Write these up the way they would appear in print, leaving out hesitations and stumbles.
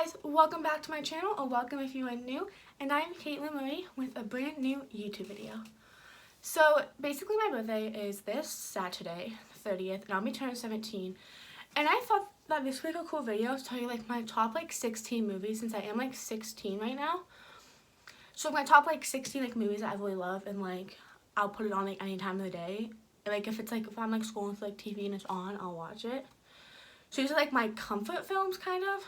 guys, welcome back to my channel, or welcome if you are new, and I'm Caitlin Marie with a brand new YouTube video. So basically my birthday is this Saturday, 30th, and I'll be turning 17, and I thought that this would be a cool video to tell you like my top 16 movies, since I am 16 right now. So my top 16 movies that I really love, and I'll put it on any time of the day. And, if it's if I'm scrolling through TV and it's on, I'll watch it. So these are my comfort films kind of.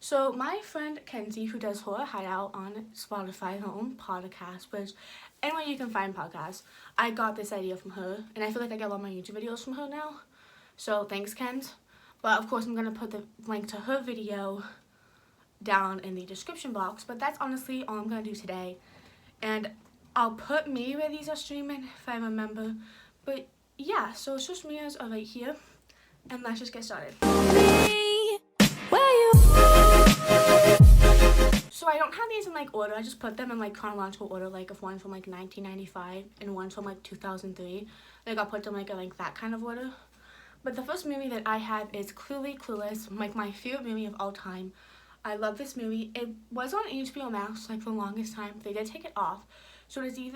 So my friend Kenzie, who does Horror Hideout on Spotify, her own podcast, which anywhere you can find podcasts, I got this idea from her, and I feel like I get a lot of my YouTube videos from her now. So thanks, Kenz. But of course I'm gonna put the link to her video down in the description box. But that's honestly all I'm gonna do today, and I'll put maybe where these are streaming if I remember. But yeah, so social medias are right here, and let's just get started. So I don't have these in order. I just put them in chronological order, if one from 1995 and one from 2003. I'll put them in that kind of order. But the first movie that I have is clearly Clueless, my favorite movie of all time. I love this movie. It was on HBO Max for the longest time. They did take it off, so you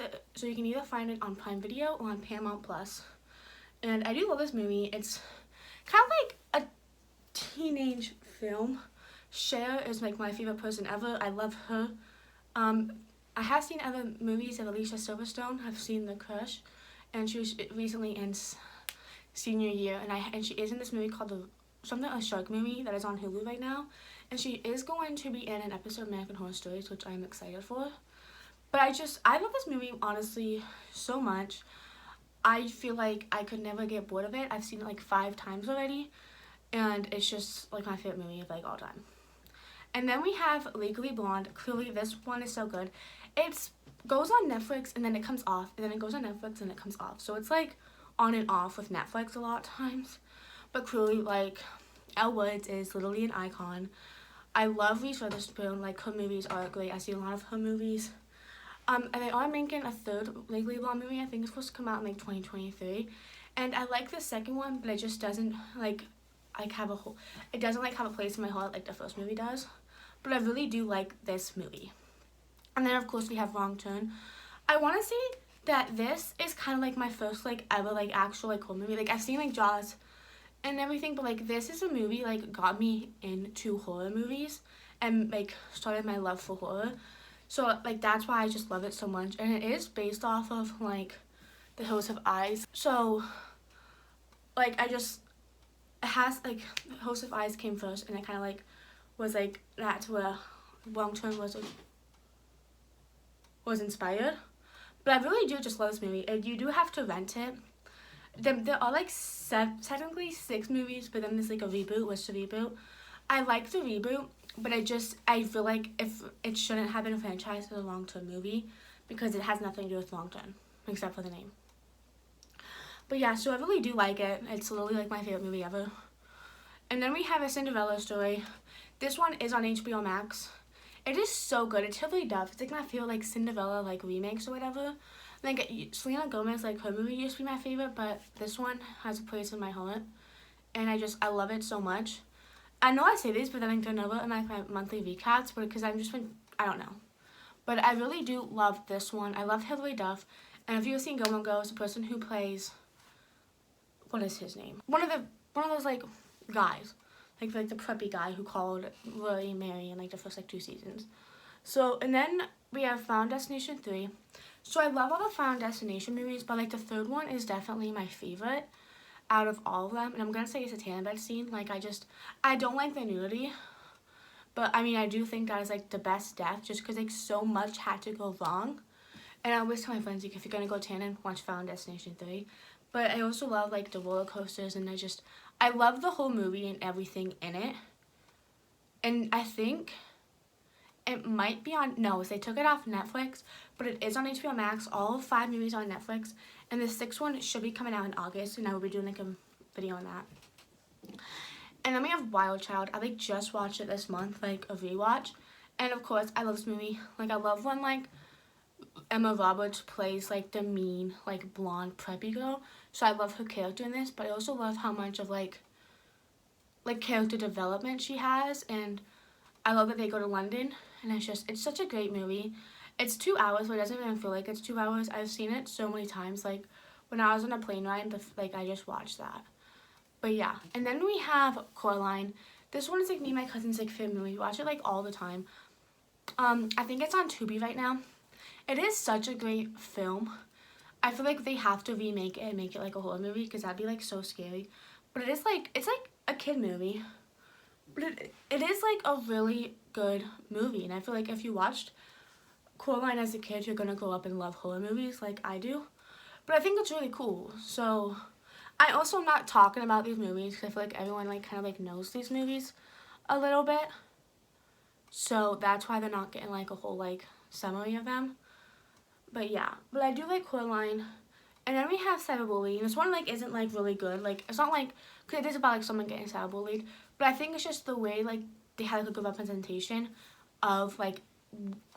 can either find it on Prime Video or on Paramount Plus. And I do love this movie. It's kind of a teenage film. Cher is my favorite person ever. I love her. I have seen other movies of Alicia Silverstone. I've seen The Crush, and she was recently in senior year, and she is in this movie called a shark movie that is on Hulu right now, and she is going to be in an episode of American Horror Stories, which I'm excited for. But I love this movie honestly so much. I feel like I could never get bored of it. I've seen it 5 times already, and it's just my favorite movie of all time. And then we have Legally Blonde. Clearly this one is so good. It goes on Netflix and then it comes off, and then it goes on Netflix and it comes off. So it's on and off with Netflix a lot of times. But clearly Elle Woods is literally an icon. I love Reese Witherspoon. Her movies are great. I see a lot of her movies. And they are making a third Legally Blonde movie. I think it's supposed to come out in 2023. And I like the second one, but it just doesn't have a place in my heart like the first movie does. But I really do like this movie. And then of course we have Wrong Turn. I want to say that this is kind of my first ever actual horror movie. I've seen Jaws and everything, but this is a movie got me into horror movies and started my love for horror. So that's why I just love it so much. And it is based off of The Hills Have Eyes. So it has The Hills Have Eyes came first, and it kind of was that's where Wrong Turn was inspired. But I really do just love this movie. And you do have to rent it. There are technically 6 movies, but then there's a reboot. What's the reboot? I like the reboot, but I feel if it shouldn't have been a franchise as a Wrong Turn movie, because it has nothing to do with Wrong Turn except for the name. But yeah, so I really do like it. It's literally my favorite movie ever. And then we have A Cinderella Story. This one is on HBO Max. It is so good. It's Hilary Duff. It's my favorite Cinderella remakes or whatever. Selena Gomez, her movie used to be my favorite, but this one has a place in my heart, and I love it so much. I know I say this, but then they're never in my monthly recaps, but because I don't know. But I really do love this one. I love Hilary Duff, and if you've seen Gilmore Girls, the person who plays, what is his name? One of those guys, the preppy guy who called Rory and Mary in the first 2 seasons. So, and then we have Final Destination 3. So I love all the Final Destination movies, but the third one is definitely my favorite out of all of them. And I'm gonna say it's a tan bed scene. I don't like the nudity, but I do think that is the best death, just because so much had to go wrong. And I always tell my friends if you're gonna go tanning, watch Final Destination 3. But I also love the roller coasters, and I love the whole movie and everything in it. And I think it might be on, no, they took it off Netflix, but it is on HBO Max. All 5 movies on Netflix, and the 6th one should be coming out in August, and I will be doing a video on that. And then we have Wild Child. I just watched it this month, a rewatch. And of course, I love this movie. I love when Emma Roberts plays the mean blonde preppy girl. So I love her character in this, but I also love how much of character development she has, and I love that they go to London, and it's such a great movie. It's 2 hours, but it doesn't even feel like it's 2 hours. I've seen it so many times. Like, when I was on a plane ride, I just watched that. But yeah, and then we have Coraline. This one is like me and my cousin's like favorite movie. We watch it like all the time. I think it's on Tubi right now. It is such a great film. I feel like they have to remake it and make it like a horror movie because that'd be like so scary. But it's like a kid movie. But it is like a really good movie. And I feel like if you watched Coraline as a kid, you're gonna grow up and love horror movies like I do. But I think it's really cool. So I also am not talking about these movies because I feel like everyone like kind of like knows these movies a little bit. So that's why they're not getting like a whole like summary of them. But yeah, but I do like Coraline. And then we have cyberbullying. This one like isn't like really good. Like it's not like, because it is about like someone getting cyberbullied. But I think it's just the way like they had like a good representation of like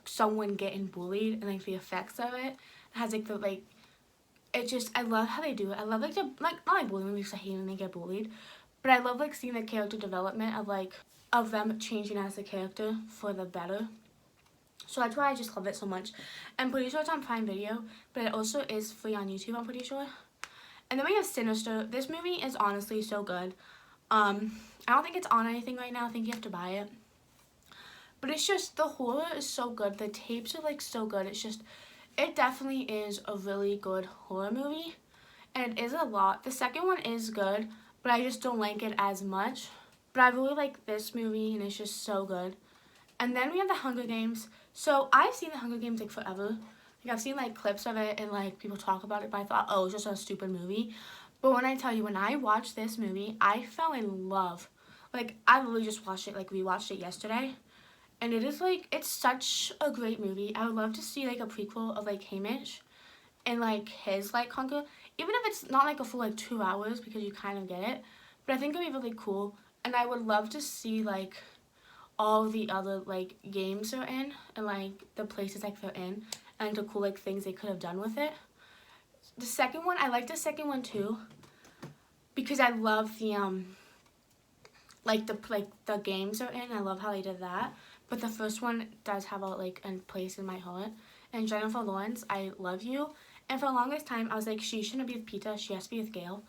someone getting bullied and like the effects of it. It has like the like, it just, I love how they do it. I love like the, like, not like bullying because I hate when they get bullied. But I love like seeing the character development of like, of them changing as a character for the better. So that's why I just love it so much. I'm pretty sure it's on Prime Video, but it also is free on YouTube, I'm pretty sure. And then we have Sinister. This movie is honestly so good. I don't think it's on anything right now. I think you have to buy it. But it's just, the horror is so good. The tapes are like so good. It's just, it definitely is a really good horror movie. And it is a lot. The second one is good, but I just don't like it as much. But I really like this movie, and it's just so good. And then we have The Hunger Games. So I've seen The Hunger Games like forever. Like I've seen like clips of it and like people talk about it, but I thought, oh, it's just a stupid movie. But when I tell you, when I watched this movie, I fell in love. Like I literally just watched it, like rewatched it yesterday. And it is like, it's such a great movie. I would love to see like a prequel of like Hamish and like his like hunger. Even if it's not like a full like 2 hours because you kind of get it. But I think it'd be really cool. And I would love to see like all the other like games they're in and like the places like they're in and the cool like things they could have done with it. The second one, I like the second one too because I love the the games they're in. I love how they did that. But the first one does have a like a place in my heart. And Jennifer Lawrence, I love you. And for the longest time I was like, she shouldn't be with Peter, she has to be with Gail.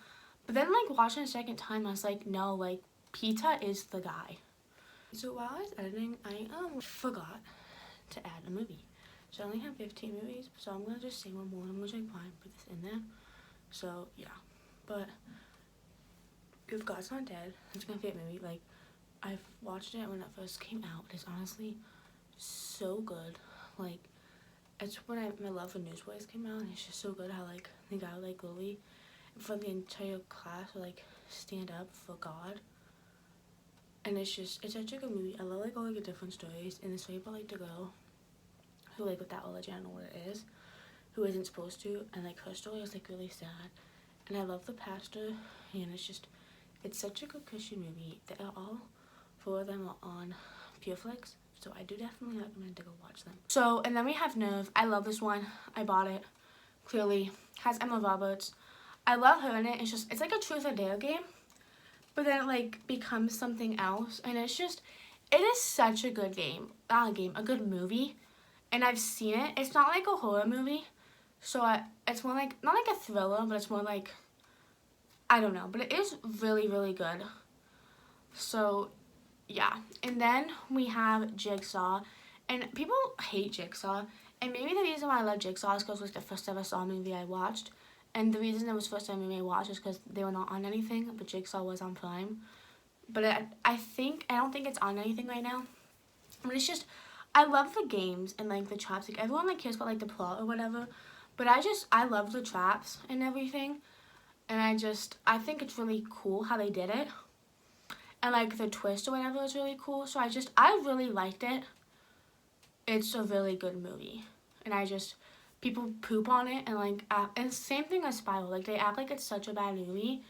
But then like watching the second time I was like, no, like Peter is the guy. So while I was editing, I forgot to add a movie. So I only have 15 movies, so I'm gonna just say one more. I'm gonna like fine, put this in there. So yeah, but if God's Not Dead, it's my favorite movie. Like I've watched it when it first came out. It's honestly so good. Like it's when my love for Newsboys came out, and it's just so good how like the guy like Lily, for the entire class would like stand up for God. And it's such a good movie. I love like all like the different stories, and the story about like the girl who like without knowledge, I don't know what it is, who isn't supposed to, and like her story is like really sad. And I love the pastor, and it's such a good Christian movie. They're all 4 of them are on Pureflix, so I do definitely recommend to go watch them. So and then we have Nerve. I love this one. I bought it. Clearly has Emma Roberts. I love her in it. It's like a truth or dare game. But then it like becomes something else, and it is such a good a good movie, and I've seen it. It's not like a horror movie, so it's more like, not like a thriller, but it's more like, I don't know, but it is really, really good. So yeah, and then we have Jigsaw, and people hate Jigsaw, and maybe the reason why I love Jigsaw is because it was the first ever Saw movie I watched. And the reason it was the first time movie I watched is because they were not on anything, but Jigsaw was on Prime. But I don't think it's on anything right now. But it's just, I love the games and like the traps. Like everyone like cares about like the plot or whatever. But I love the traps and everything. And I think it's really cool how they did it. And like the twist or whatever is really cool. So I really liked it. It's a really good movie. And people poop on it and like and same thing as Spiral. Like they act like it's such a bad movie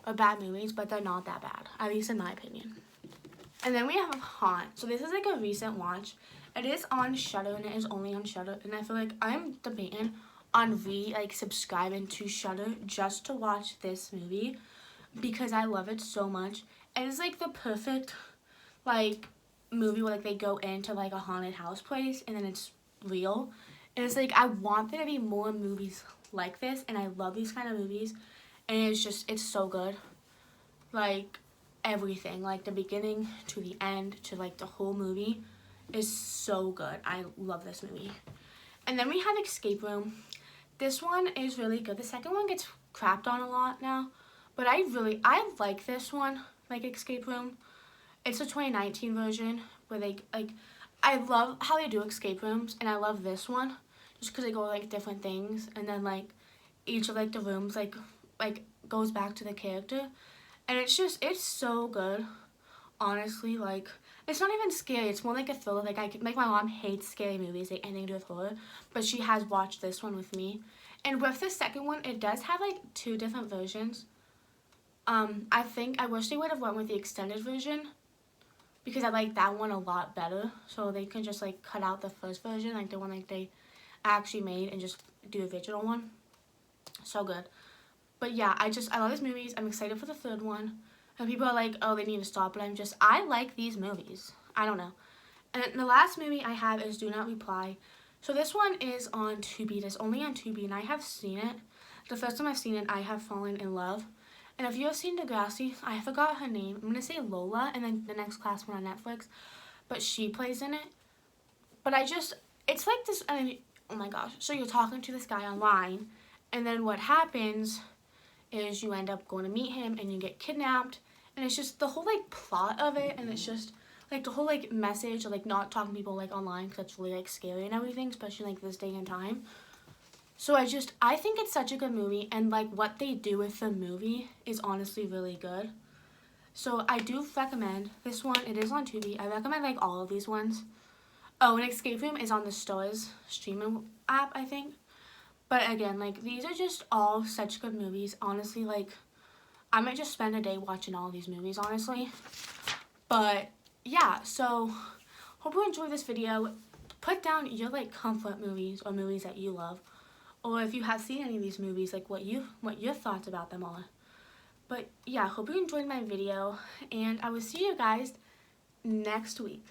or bad movies, but they're not that bad, at least in my opinion. And then we have Haunt. So this is like a recent watch. It is on Shudder, and it is only on Shudder, and I feel like I'm debating on subscribing to Shudder just to watch this movie because I love it so much. And it's like the perfect like movie where like they go into like a haunted house place and then it's real. And it's like I want there to be more movies like this, and I love these kind of movies. And it's so good. Like everything, like the beginning to the end to like the whole movie is so good. I love this movie. And then we have Escape Room. This one is really good. The second one gets crapped on a lot now, but I like this one, like Escape Room. It's a 2019 version where they like, I love how they do escape rooms, and I love this one just because they go like different things, and then like each of like the rooms like goes back to the character, and it's so good. Honestly, like it's not even scary. It's more like a thriller. Like my mom hates scary movies, like anything to do with horror, but she has watched this one with me. And with the second one, it does have like 2 different versions. I wish they would have went with the extended version because I like that one a lot better. So they can just like cut out the first version, like the one like they actually made, and just do the original one. So good. But yeah, I love these movies. I'm excited for the third one. And people are like, oh, they need to stop. But I like these movies. I don't know. And the last movie I have is Do Not Reply. So this one is on Tubi. It's only on Tubi, and I have seen it. The first time I've seen it, I have fallen in love. And if you have seen Degrassi, I forgot her name. I'm going to say Lola, and then the next class one on Netflix. But she plays in it. But it's like this, oh my gosh. So you're talking to this guy online, and then what happens is you end up going to meet him, and you get kidnapped. And it's just the whole like plot of it, and it's just like the whole like message of like not talking to people like online because that's really like scary and everything, especially like this day and time. So I think it's such a good movie, and like what they do with the movie is honestly really good. So I do recommend this one. It is on Tubi. I recommend like all of these ones. Oh, and Escape Room is on the Stars streaming app, I think. But again, like these are just all such good movies. Honestly, like I might just spend a day watching all these movies, honestly. But yeah, so hope you enjoyed this video. Put down your like comfort movies or movies that you love, or if you have seen any of these movies, like what your thoughts about them are. But yeah, hope you enjoyed my video, and I will see you guys next week.